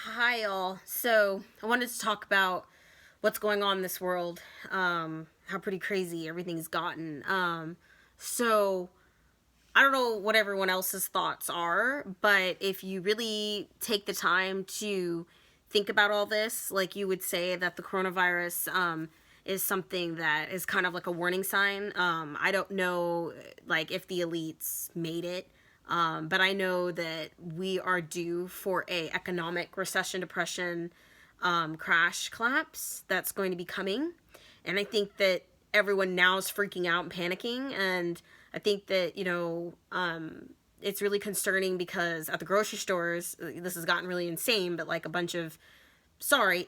Hi, all. So, I wanted to talk about what's going on in this world, how pretty crazy everything's gotten. So, I don't know what everyone else's thoughts are, but if you really take the time to think about all this, like you would say that the coronavirus is something that is kind of like a warning sign. I don't know, like, if the elites made it. But I know that we are due for a economic recession, depression, crash, collapse that's going to be coming, and I think that everyone now is freaking out and panicking, and I think that it's really concerning because at the grocery stores, this has gotten really insane, but like a bunch of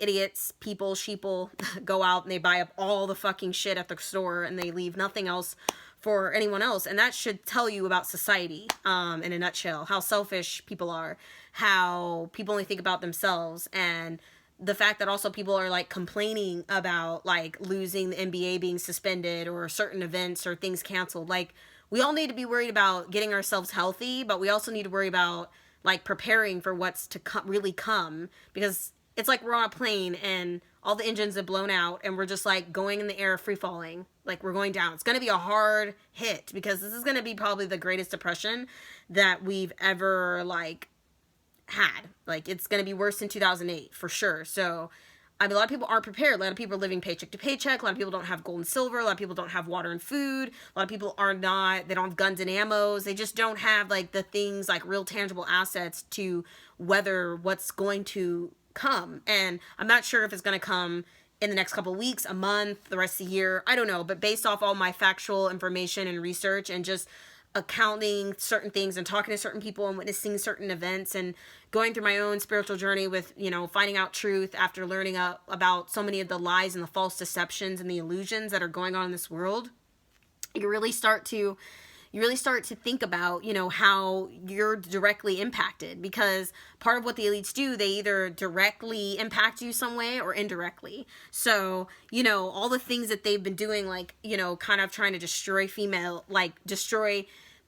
idiots, people, sheeple, go out and they buy up all the fucking shit at the store and they leave nothing else for anyone else. And that should tell you about society, in a nutshell, how selfish people are, how people only think about themselves, and the fact that also people are like complaining about like losing the NBA being suspended or certain events or things canceled. Like, we all need to be worried about getting ourselves healthy, but we also need to worry about like preparing for what's to really come, because it's like we're on a plane and all the engines have blown out and we're just like going in the air, free falling, like we're going down. It's going to be a hard hit because this is going to be probably the greatest depression that we've ever like had. Like, it's going to be worse than 2008 for sure. So I mean, a lot of people aren't prepared. A lot of people are living paycheck to paycheck. A lot of people don't have gold and silver. A lot of people don't have water and food. A lot of people they don't have guns and ammos. They just don't have like the things, like real tangible assets to weather what's going to come. And I'm not sure if it's going to come in the next couple of weeks, a month, the rest of the year. I don't know. But based off all my factual information and research and just accounting certain things and talking to certain people and witnessing certain events and going through my own spiritual journey with, finding out truth after learning about so many of the lies and the false deceptions and the illusions that are going on in this world, you really start to think about, how you're directly impacted, because part of what the elites do, they either directly impact you some way or indirectly. So, all the things that they've been doing, like, kind of trying to destroy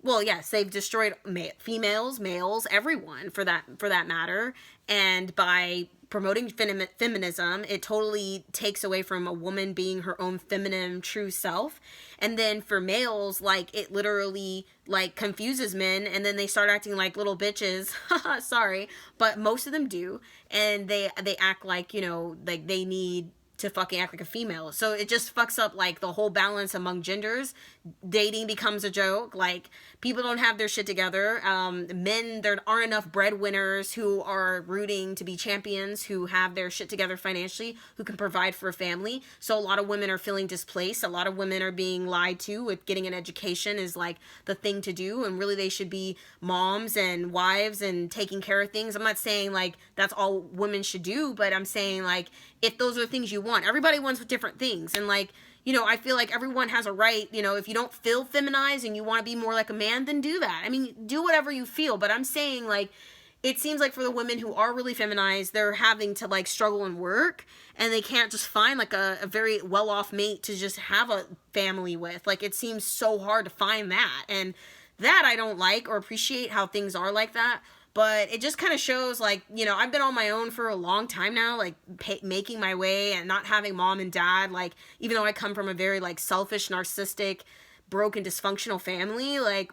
well, yes, they've destroyed females, males, everyone for that matter. And by promoting feminism, it totally takes away from a woman being her own feminine true self. And then for males, like, it literally like confuses men, and then they start acting like little bitches. Sorry, but most of them do, and they act like, like they need to fucking act like a female. So it just fucks up like the whole balance among genders. Dating becomes a joke. Like, people don't have their shit together. Men, there aren't enough breadwinners who are rooting to be champions, who have their shit together financially, who can provide for a family. So a lot of women are feeling displaced. A lot of women are being lied to with getting an education is like the thing to do, and really they should be moms and wives and taking care of things. I'm not saying like that's all women should do, but I'm saying like if those are the things you want, everybody wants different things. And like, I feel like everyone has a right, if you don't feel feminized and you want to be more like a man, then do that. I mean, do whatever you feel. But I'm saying, like, it seems like for the women who are really feminized, they're having to, like, struggle and work. And they can't just find, like, a very well-off mate to just have a family with. Like, it seems so hard to find that. And that I don't like or appreciate how things are like that. But it just kind of shows, like, I've been on my own for a long time now, like, making my way and not having mom and dad, like, even though I come from a very, like, selfish, narcissistic, broken, dysfunctional family, like,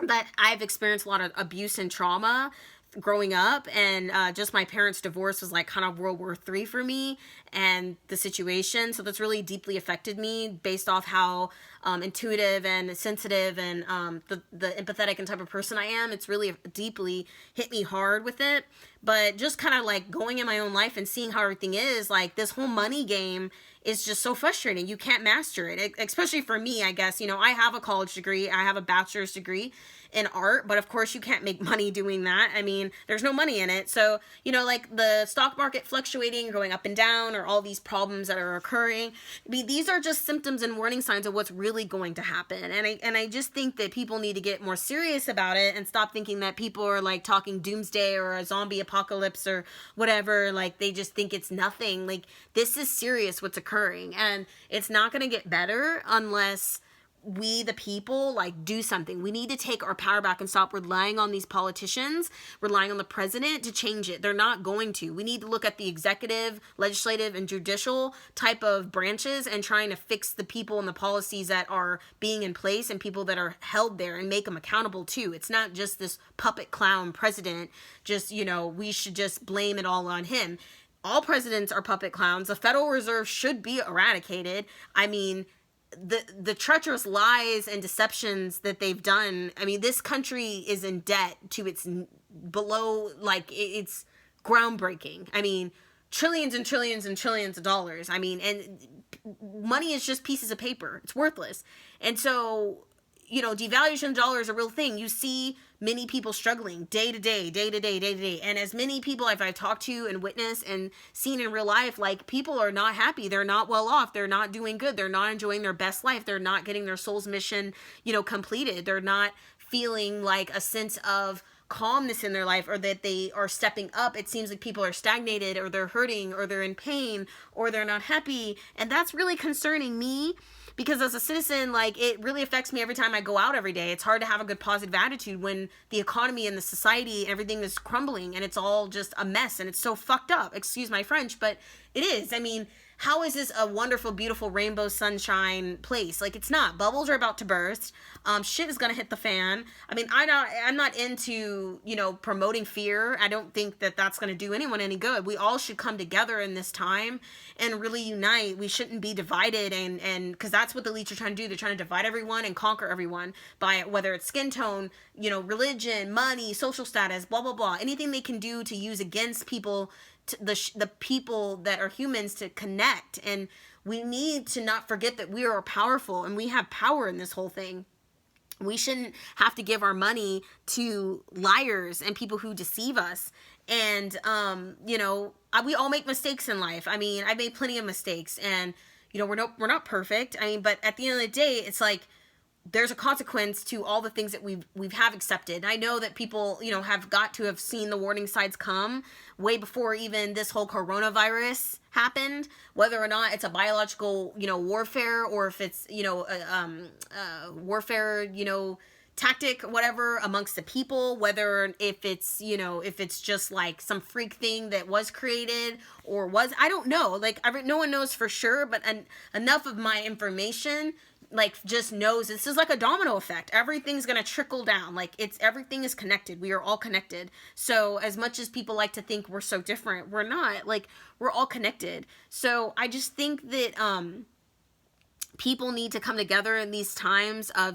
that I've experienced a lot of abuse and trauma growing up, and just my parents' divorce was like kind of World War III for me and the situation. So that's really deeply affected me based off how intuitive and sensitive and the empathetic and type of person I am. It's really deeply hit me hard with it. But just kind of like going in my own life and seeing how everything is, like, this whole money game is just so frustrating. You can't master it, especially for me, I guess. I have a college degree, I have a bachelor's degree in art, but of course you can't make money doing that. I mean, there's no money in it. So, like the stock market fluctuating, going up and down, or all these problems that are occurring, I mean, these are just symptoms and warning signs of what's really going to happen. And I just think that people need to get more serious about it and stop thinking that people are like talking doomsday or a zombie apocalypse or whatever. Like, they just think it's nothing. Like, this is serious what's occurring, and it's not going to get better unless we the people like do something. We need to take our power back and stop relying on these politicians, relying on the president to change it. They're not going to. We need to look at the executive, legislative, and judicial type of branches and trying to fix the people and the policies that are being in place and people that are held there and make them accountable too. It's not just this puppet clown president, just, you know, we should just blame it all on him. All presidents are puppet clowns. The Federal Reserve should be eradicated. I mean, the treacherous lies and deceptions that they've done. I mean, this country is in debt to its below, like, it's groundbreaking. I mean, trillions and trillions and trillions of dollars. I mean, and money is just pieces of paper. It's worthless. And so, you know, devaluation of the dollar is a real thing. You see many people struggling day to day, day to day, day to day. And as many people I've talked to and witnessed and seen in real life, like, people are not happy. They're not well off. They're not doing good. They're not enjoying their best life. They're not getting their soul's mission, you know, completed. They're not feeling like a sense of calmness in their life, or that they are stepping up. It seems like people are stagnated, or they're hurting, or they're in pain, or they're not happy. And that's really concerning me, because as a citizen, like, it really affects me every time I go out every day. It's hard to have a good positive attitude when the economy and the society, everything is crumbling and it's all just a mess and it's so fucked up. Excuse my French, but it is. I mean, how is this a wonderful, beautiful rainbow sunshine place? Like, it's not. Bubbles are about to burst. Shit is gonna hit the fan. I mean, I'm not into, you know, promoting fear. I don't think that that's gonna do anyone any good. We all should come together in this time and really unite. We shouldn't be divided, and because that's what the elites are trying to do. They're trying to divide everyone and conquer everyone by whether it's skin tone, you know, religion, money, social status, blah blah blah. Anything they can do to use against people, to the people that are humans, to connect. And we need to not forget that we are powerful and we have power in this whole thing. We shouldn't have to give our money to liars and people who deceive us. And, you know, we all make mistakes in life. I mean, I made plenty of mistakes, and, you know, we're not perfect. I mean, but at the end of the day, it's like, there's a consequence to all the things that we've have accepted. And I know that people, you know, have got to have seen the warning signs come way before even this whole coronavirus happened, whether or not it's a biological, you know, warfare, or if it's, you know, warfare, you know, tactic, whatever, amongst the people, whether if it's, you know, if it's just like some freak thing that was created or was, I don't know, like, no one knows for sure, but enough of my information, like, just knows this is like a domino effect. Everything's gonna trickle down. Like, everything is connected. We are all connected. So as much as people like to think we're so different, we're not. Like, we're all connected. So I just think that people need to come together in these times of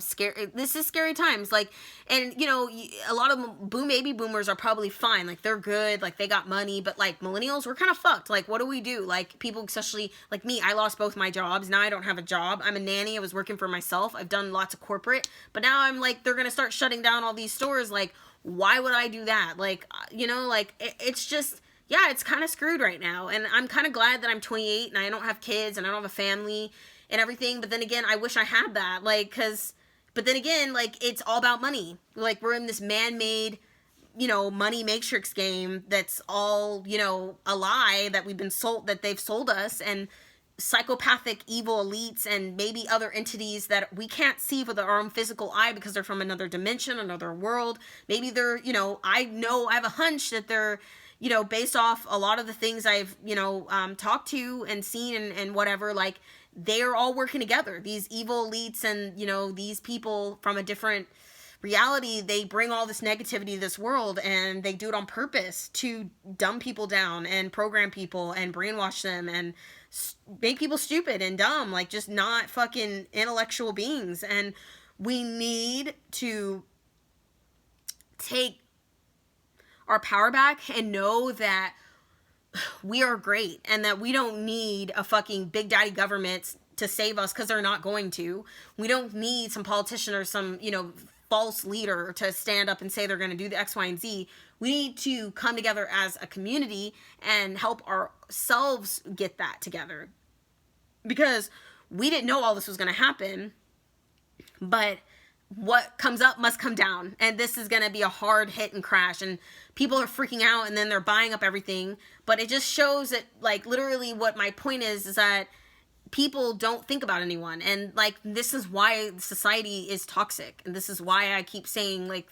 this is scary times. Like, and, you know, a lot of baby boomers are probably fine. Like, they're good. Like, they got money. But, like, millennials, we're kind of fucked. Like, what do we do? Like, people, especially like me, I lost both my jobs. Now I don't have a job. I'm a nanny. I was working for myself. I've done lots of corporate. But now I'm like, they're going to start shutting down all these stores. Like, why would I do that? Like, you know, like, it's just, yeah, it's kind of screwed right now. And I'm kind of glad that I'm 28 and I don't have kids and I don't have a family and everything. But then again, I wish I had that, like, but then again, like, it's all about money. Like, we're in this man-made, you know, money matrix game that's all, you know, a lie that they've sold us, and psychopathic evil elites and maybe other entities that we can't see with our own physical eye because they're from another dimension, another world. Maybe they're, you know, I have a hunch that they're, you know, based off a lot of the things I've, you know, talked to and seen and whatever, like, they're all working together. These evil elites and, you know, these people from a different reality, they bring all this negativity to this world, and they do it on purpose to dumb people down and program people and brainwash them and make people stupid and dumb, like, just not fucking intellectual beings. And we need to take our power back and know that we are great, and that we don't need a fucking big daddy government to save us, because they're not going to. We don't need some politician or some, you know, false leader to stand up and say they're going to do the X, Y, and Z. We need to come together as a community and help ourselves get that together, because we didn't know all this was going to happen, but what comes up must come down, and this is going to be a hard hit and crash, and people are freaking out, and then they're buying up everything. But it just shows that, like, literally what my point is that people don't think about anyone. And like, this is why society is toxic, and this is why I keep saying, like,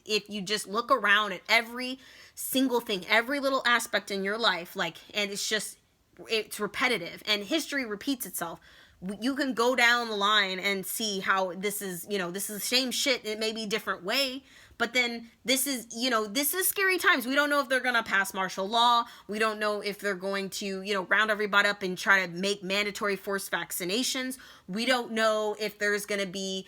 if you just look around at every single thing, every little aspect in your life, like, and it's repetitive, and history repeats itself. You can go down the line and see how this is, this is the same shit. It may be a different way, but then this is scary times. We don't know if they're going to pass martial law. We don't know if they're going to, round everybody up and try to make mandatory forced vaccinations. We don't know if there's going to be,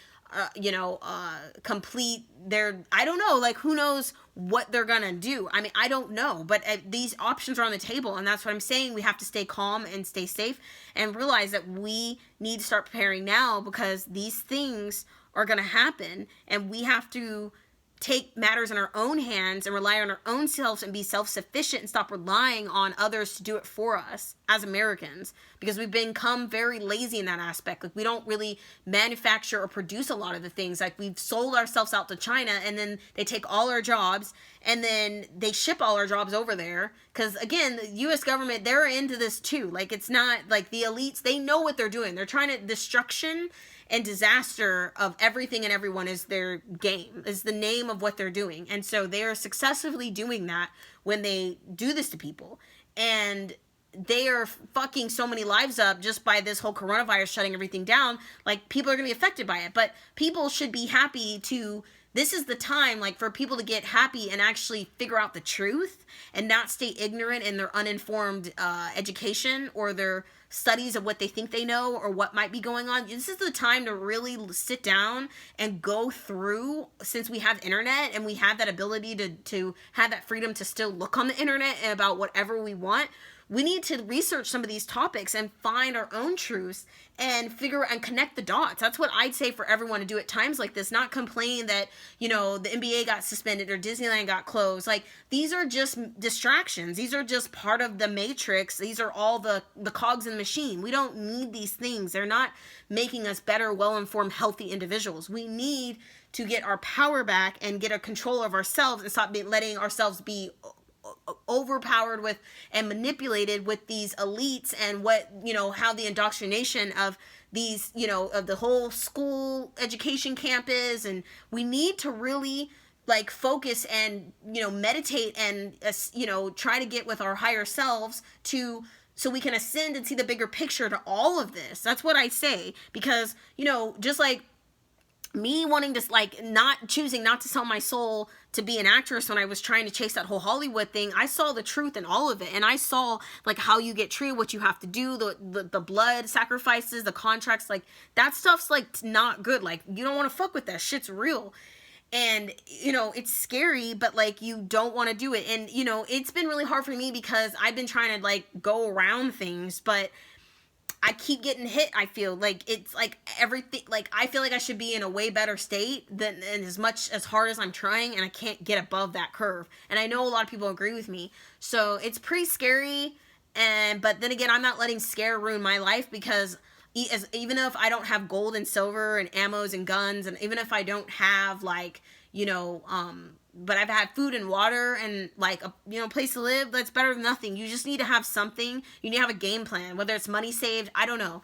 complete I don't know, like, who knows what they're gonna do. I mean, I don't know, but these options are on the table, and that's what I'm saying. We have to stay calm and stay safe and realize that we need to start preparing now, because these things are gonna happen, and we have to take matters in our own hands and rely on our own selves and be self-sufficient and stop relying on others to do it for us as Americans, because we've become very lazy in that aspect. Like, we don't really manufacture or produce a lot of the things. Like, we've sold ourselves out to China, and then they take all our jobs, and then they ship all our jobs over there. Because again, the US government, they're into this too. Like, it's not like the elites, they know what they're doing. They're trying to destruction and disaster of everything and everyone is their game, is the name of what they're doing. And so they are successfully doing that when they do this to people. And they are fucking so many lives up just by this whole coronavirus shutting everything down. Like, people are going to be affected by it. But people should be happy to... This is the time, like, for people to get happy and actually figure out the truth and not stay ignorant in their uninformed education or their studies of what they think they know or what might be going on. This is the time to really sit down and go through, since we have internet and we have that ability to have that freedom to still look on the internet about whatever we want. We need to research some of these topics and find our own truths and figure and connect the dots. That's what I'd say for everyone to do at times like this. Not complain that, the NBA got suspended or Disneyland got closed. Like, these are just distractions. These are just part of the matrix. These are all the cogs in the machine. We don't need these things. They're not making us better, well-informed, healthy individuals. We need to get our power back and get a control of ourselves and stop letting ourselves be overpowered with and manipulated with these elites and how the indoctrination of these, of the whole school education campus. And we need to really focus and, meditate and, try to get with our higher selves so we can ascend and see the bigger picture to all of this. That's what I say, because, just like me wanting to not choosing not to sell my soul to be an actress when I was trying to chase that whole Hollywood thing, I saw the truth in all of it. And I saw how you get treated, what you have to do, the blood sacrifices, the contracts, that stuff's not good. You don't want to fuck with that. Shit's real. And, it's scary, but you don't want to do it. And, it's been really hard for me because I've been trying to go around things, but I keep getting hit. I feel it's everything, I feel like I should be in a way better state than, and as hard as I'm trying, and I can't get above that curve. And I know a lot of people agree with me. So it's pretty scary. But then again, I'm not letting scare ruin my life, because even if I don't have gold and silver and ammos and guns, and even if I don't have but I've had food and water and a place to live, that's better than nothing. You just need to have something. You need to have a game plan, whether it's money saved. I don't know.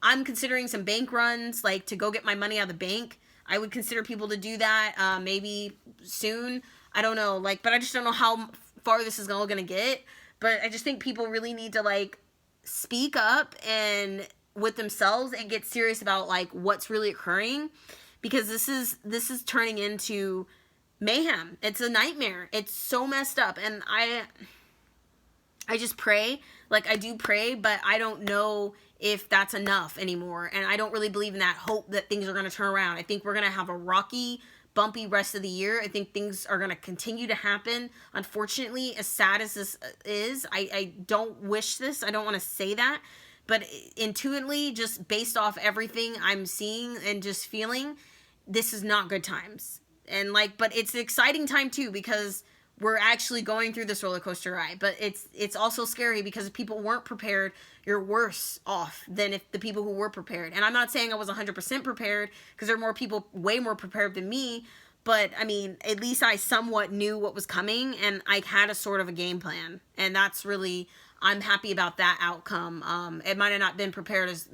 I'm considering some bank runs, to go get my money out of the bank. I would consider people to do that, maybe soon. I don't know, but I just don't know how far this is all going to get. But I just think people really need to speak up and with themselves and get serious about what's really occurring, because this is turning into mayhem. It's a nightmare. It's so messed up. And I just pray, I do pray, but I don't know if that's enough anymore. And I don't really believe in that hope that things are going to turn around. I think we're going to have a rocky, bumpy rest of the year. I think things are going to continue to happen. Unfortunately, as sad as this is, I don't wish this. I don't want to say that. But intuitively, just based off everything I'm seeing and just feeling, this is not good times. And but it's an exciting time too, because we're actually going through this roller coaster ride. But it's also scary, because if people weren't prepared, you're worse off than if the people who were prepared. And I'm not saying I was 100% prepared, because there are more people way more prepared than me. But I mean, at least I somewhat knew what was coming, and I had a sort of a game plan. And that's really I'm happy about that outcome. It might have not been prepared as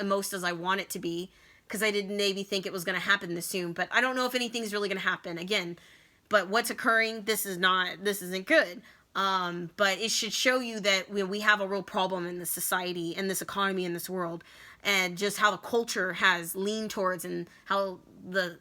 most as I want it to be, because I didn't maybe think it was going to happen this soon. But I don't know if anything's really going to happen again. But what's occurring, this isn't good. But it should show you that we have a real problem in this society, in this economy, in this world, and just how the culture has leaned towards, and how the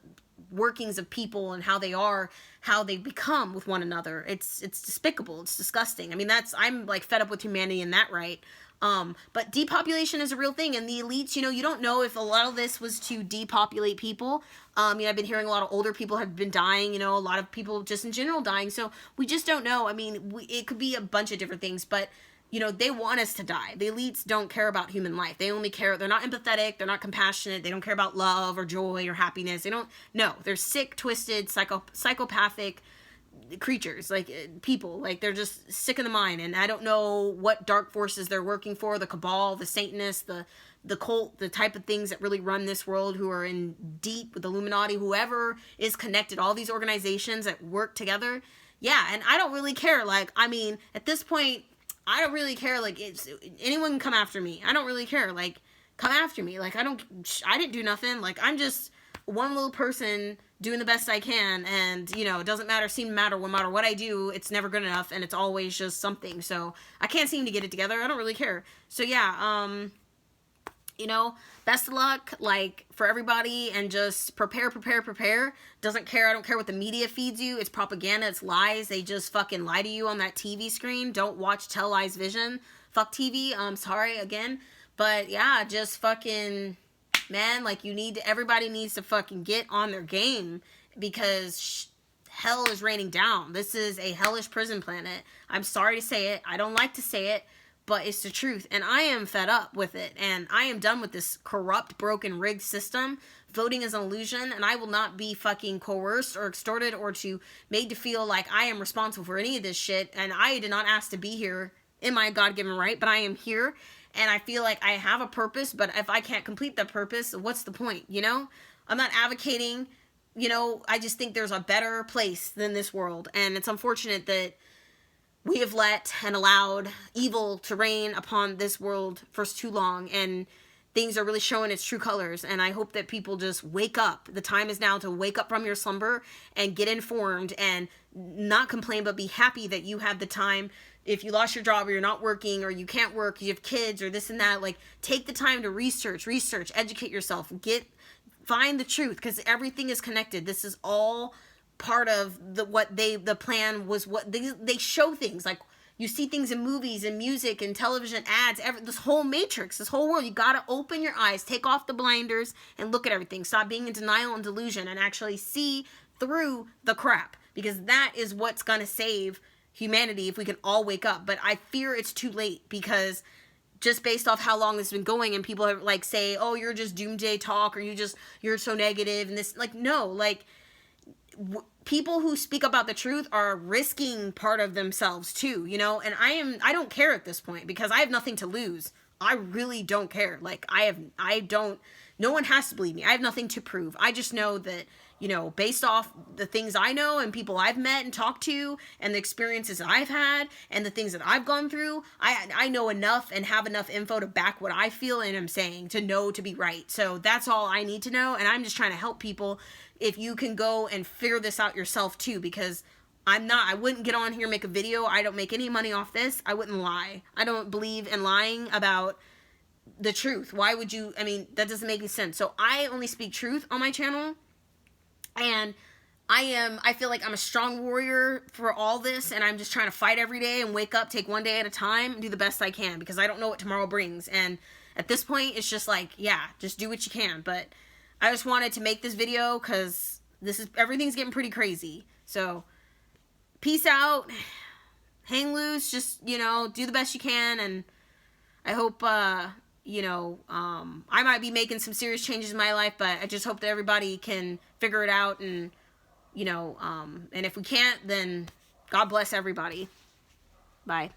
workings of people and how they become with one another. It's despicable. It's disgusting. I mean, I'm like fed up with humanity in that, right? But depopulation is a real thing, and the elites, you don't know if a lot of this was to depopulate people. I've been hearing a lot of older people have been dying, a lot of people just in general dying, so we just don't know. I mean, it could be a bunch of different things, but they want us to die. The elites don't care about human life. They only care, they're not empathetic, they're not compassionate, they don't care about love or joy or happiness. They're sick, twisted, psychopathic creatures, like people, like they're just sick in the mind. And I don't know what dark forces they're working for, the cabal, the Satanists, the cult, the type of things that really run this world, who are in deep with Illuminati, whoever is connected, all these organizations that work together. Yeah, and I don't really care. Like, I mean, at this point, I don't really care. Like, anyone can come after me. I don't really care. Like, come after me. Like, I didn't do nothing. Like, I'm just one little person doing the best I can, and it doesn't matter, no matter what I do, it's never good enough, and it's always just something. So I can't seem to get it together. I don't really care. So yeah, best of luck, like, for everybody, and just prepare. Doesn't care. I don't care what the media feeds you. It's propaganda. It's lies. They just fucking lie to you on that TV screen. Don't watch Tell Lies Vision. Fuck TV. Sorry again. But yeah, just fucking, man, like, everybody needs to fucking get on their game, because hell is raining down. This is a hellish prison planet. I'm sorry to say it. I don't like to say it, but it's the truth. And I am fed up with it. And I am done with this corrupt, broken, rigged system. Voting is an illusion, and I will not be fucking coerced or extorted or made to feel like I am responsible for any of this shit. And I did not ask to be here in my God-given right, but I am here. And I feel like I have a purpose, but if I can't complete that purpose, what's the point, I'm not advocating, I just think there's a better place than this world. And it's unfortunate that we have let and allowed evil to reign upon this world for too long, and things are really showing its true colors. And I hope that people just wake up. The time is now to wake up from your slumber and get informed, and not complain, but be happy that you had the time. If you lost your job, or you're not working, or you can't work, you have kids, or this and that, like, take the time to research, educate yourself, find the truth, because everything is connected. This is all part of the plan was. What they show things, like, you see things in movies and music and television ads, this whole matrix, this whole world. You gotta open your eyes, take off the blinders, and look at everything. Stop being in denial and delusion, and actually see through the crap, because that is what's gonna save humanity, if we can all wake up. But I fear it's too late, because just based off how long this has been going, and people are like, say, oh, you're just doomsday talk, or you're so negative, and this, like, no, like, people who speak about the truth are risking part of themselves too, and I don't care at this point, because I have nothing to lose. I really don't care. Like, no one has to believe me. I have nothing to prove. I just know that, based off the things I know, and people I've met and talked to, and the experiences that I've had, and the things that I've gone through, I know enough and have enough info to back what I feel and am saying, to know to be right. So that's all I need to know, and I'm just trying to help people. If you can go and figure this out yourself too, because I wouldn't get on here and make a video. I don't make any money off this. I wouldn't lie. I don't believe in lying about the truth. Why would you? I mean, that doesn't make any sense. So I only speak truth on my channel, and I feel like I'm a strong warrior for all this, and I'm just trying to fight every day and wake up, take one day at a time, and do the best I can, because I don't know what tomorrow brings. And at this point, it's just like, yeah, just do what you can. But I just wanted to make this video, because everything's getting pretty crazy. So peace out, hang loose, just, do the best you can. And I hope, I might be making some serious changes in my life, but I just hope that everybody can figure it out. And, and if we can't, then God bless everybody. Bye.